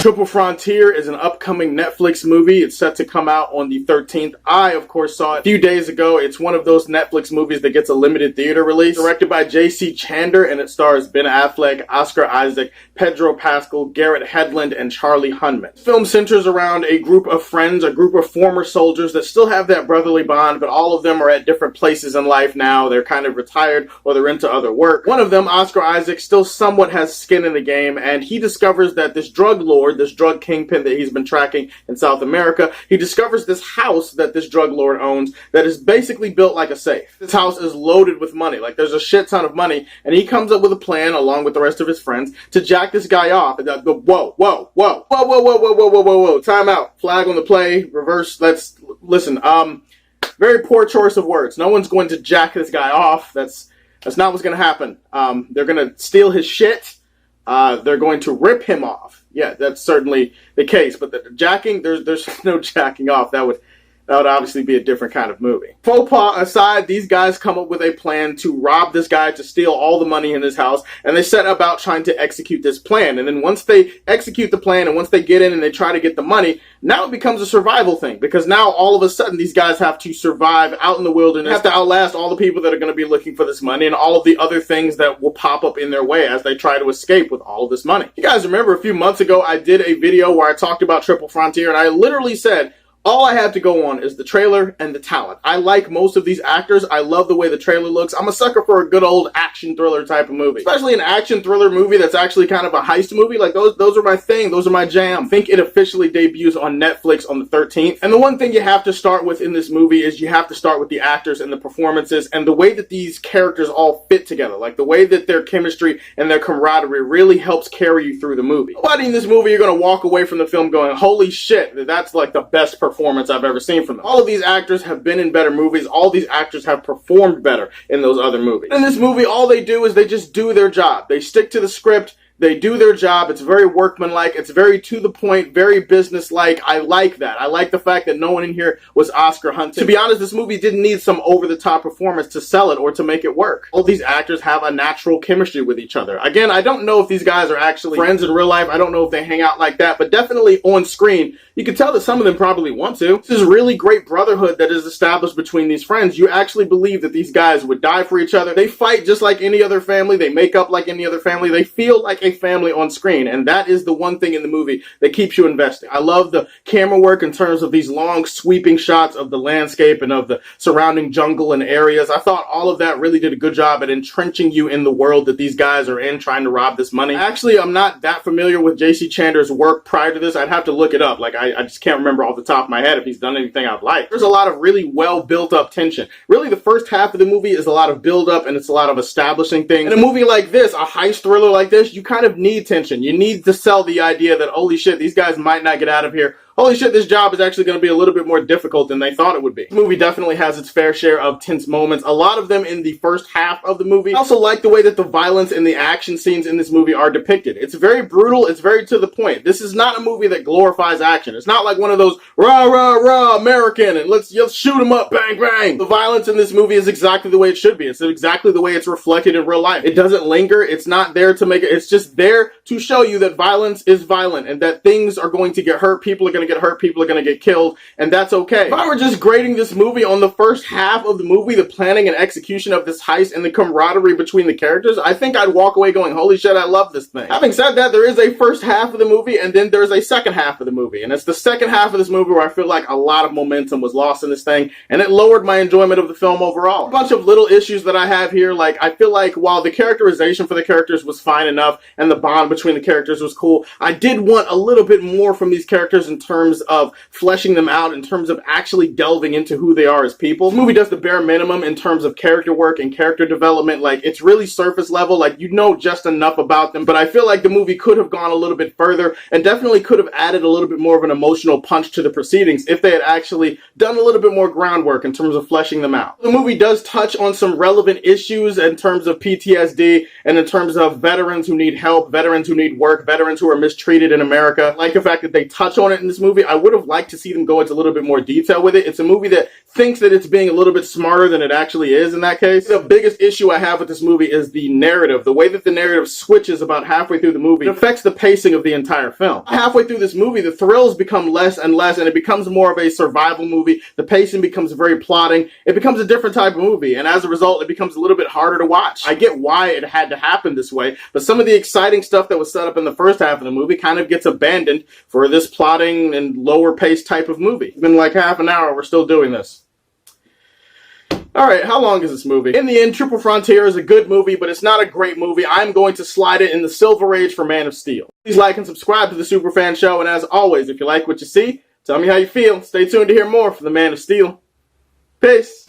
Triple Frontier is an upcoming Netflix movie. It's set to come out on the 13th. I, of course, saw it a few days ago. It's one of those Netflix movies that gets a limited theater release. Directed by J.C. Chander, and it stars Ben Affleck, Oscar Isaac, Pedro Pascal, Garrett Hedlund, and Charlie Hunman. The film centers around a group of friends, a group of former soldiers that still have that brotherly bond, but all of them are at different places in life now. They're kind of retired or they're into other work. One of them, Oscar Isaac, still somewhat has skin in the game, and he discovers that this drug lord, this drug kingpin that he's been tracking in South America, he discovers this house that this drug lord owns that is basically built like a safe. This house is loaded with money. Like, there's a shit ton of money, and he comes up with a plan along with the rest of his friends to jack this guy off. And go, whoa, time out. Flag on the play, reverse, let's listen. Very poor choice of words. No one's going to jack this guy off. That's not what's going to happen. They're going to steal his shit. They're going to rip him off. Yeah, that's certainly the case. But the jacking, there's no jacking off. That would obviously be a different kind of movie. Faux pas aside, these guys come up with a plan to rob this guy, to steal all the money in his house, and they set about trying to execute this plan. And then once they execute the plan and once they get in and they try to get the money, now it becomes a survival thing, because now all of a sudden these guys have to survive out in the wilderness, have to outlast all the people that are going to be looking for this money and all of the other things that will pop up in their way as they try to escape with all of this money. You guys remember a few months ago I did a video where I talked about Triple Frontier, and I literally said, all I have to go on is the trailer and the talent. I like most of these actors. I love the way the trailer looks. I'm a sucker for a good old action thriller type of movie. Especially an action thriller movie that's actually kind of a heist movie. Like, those are my thing. Those are my jam. I think it officially debuts on Netflix on the 13th. And the one thing you have to start with in this movie is you have to start with the actors and the performances and the way that these characters all fit together. Like, the way that their chemistry and their camaraderie really helps carry you through the movie. Nobody in this movie, you're going to walk away from the film going, holy shit, that's like the best performance I've ever seen from them. All of these actors have been in better movies. All these actors have performed better in those other movies. In this movie, all they do is they just do their job. They stick to the script. They do their job. It's very workmanlike. It's very to the point, very businesslike. I like that. I like the fact that no one in here was Oscar hunting. To be honest, this movie didn't need some over-the-top performance to sell it or to make it work. All these actors have a natural chemistry with each other. Again, I don't know if these guys are actually friends in real life. I don't know if they hang out like that, but definitely on screen, you can tell that some of them probably want to. This is really great brotherhood that is established between these friends. You actually believe that these guys would die for each other. They fight just like any other family. They make up like any other family. They feel like a family on screen, and that is the one thing in the movie that keeps you invested. I love the camera work in terms of these long sweeping shots of the landscape and of the surrounding jungle and areas. I thought all of that really did a good job at entrenching you in the world that these guys are in trying to rob this money. Actually, I'm not that familiar with J.C. Chander's work prior to this. I'd have to look it up. Like, I just can't remember off the top of my head if he's done anything I've liked. There's a lot of really well built up tension. Really, the first half of the movie is a lot of build up and it's a lot of establishing things. In a movie like this, a heist thriller like this, you kind of need tension. You need to sell the idea that, holy shit, these guys might not get out of here. Holy shit, this job is actually going to be a little bit more difficult than they thought it would be. The movie definitely has its fair share of tense moments. A lot of them in the first half of the movie. I also like the way that the violence and the action scenes in this movie are depicted. It's very brutal. It's very to the point. This is not a movie that glorifies action. It's not like one of those rah, rah, rah, American, and let's shoot them up, bang, bang. The violence in this movie is exactly the way it should be. It's exactly the way it's reflected in real life. It doesn't linger. It's not there to make it. It's just there to show you that violence is violent and that things are going to get hurt. People are going to get hurt. People are going to get killed, and that's okay. If I were just grading this movie on the first half of the movie, the planning and execution of this heist and the camaraderie between the characters, I think I'd walk away going, holy shit, I love this thing. Having said that, there is a first half of the movie, and then there's a second half of the movie, and it's the second half of this movie where I feel like a lot of momentum was lost in this thing, and it lowered my enjoyment of the film overall. A bunch of little issues that I have here, like, I feel like while the characterization for the characters was fine enough, and the bond between the characters was cool, I did want a little bit more from these characters in terms of fleshing them out, in terms of actually delving into who they are as people. The movie does the bare minimum in terms of character work and character development. Like, it's really surface level, like, you know just enough about them, but I feel like the movie could have gone a little bit further and definitely could have added a little bit more of an emotional punch to the proceedings if they had actually done a little bit more groundwork in terms of fleshing them out. The movie does touch on some relevant issues in terms of PTSD and in terms of veterans who need help, veterans who need work, veterans who are mistreated in America. I like the fact that they touch on it in this movie. movie, I would have liked to see them go into a little bit more detail with it. It's a movie that thinks that it's being a little bit smarter than it actually is in that case. The biggest issue I have with this movie is the narrative. The way that the narrative switches about halfway through the movie, it affects the pacing of the entire film. Halfway through this movie, the thrills become less and less, and it becomes more of a survival movie. The pacing becomes very plotting. It becomes a different type of movie, and as a result, it becomes a little bit harder to watch. I get why it had to happen this way, but some of the exciting stuff that was set up in the first half of the movie kind of gets abandoned for this plotting and lower paced type of movie. It's been like half an hour, we're still doing this. Alright, how long is this movie? In the end, Triple Frontier is a good movie, but it's not a great movie. I'm going to slide it in the Silver Age for Man of Steel. Please like and subscribe to the Superfan Show, and as always, if you like what you see, tell me how you feel. Stay tuned to hear more from the Man of Steel. Peace.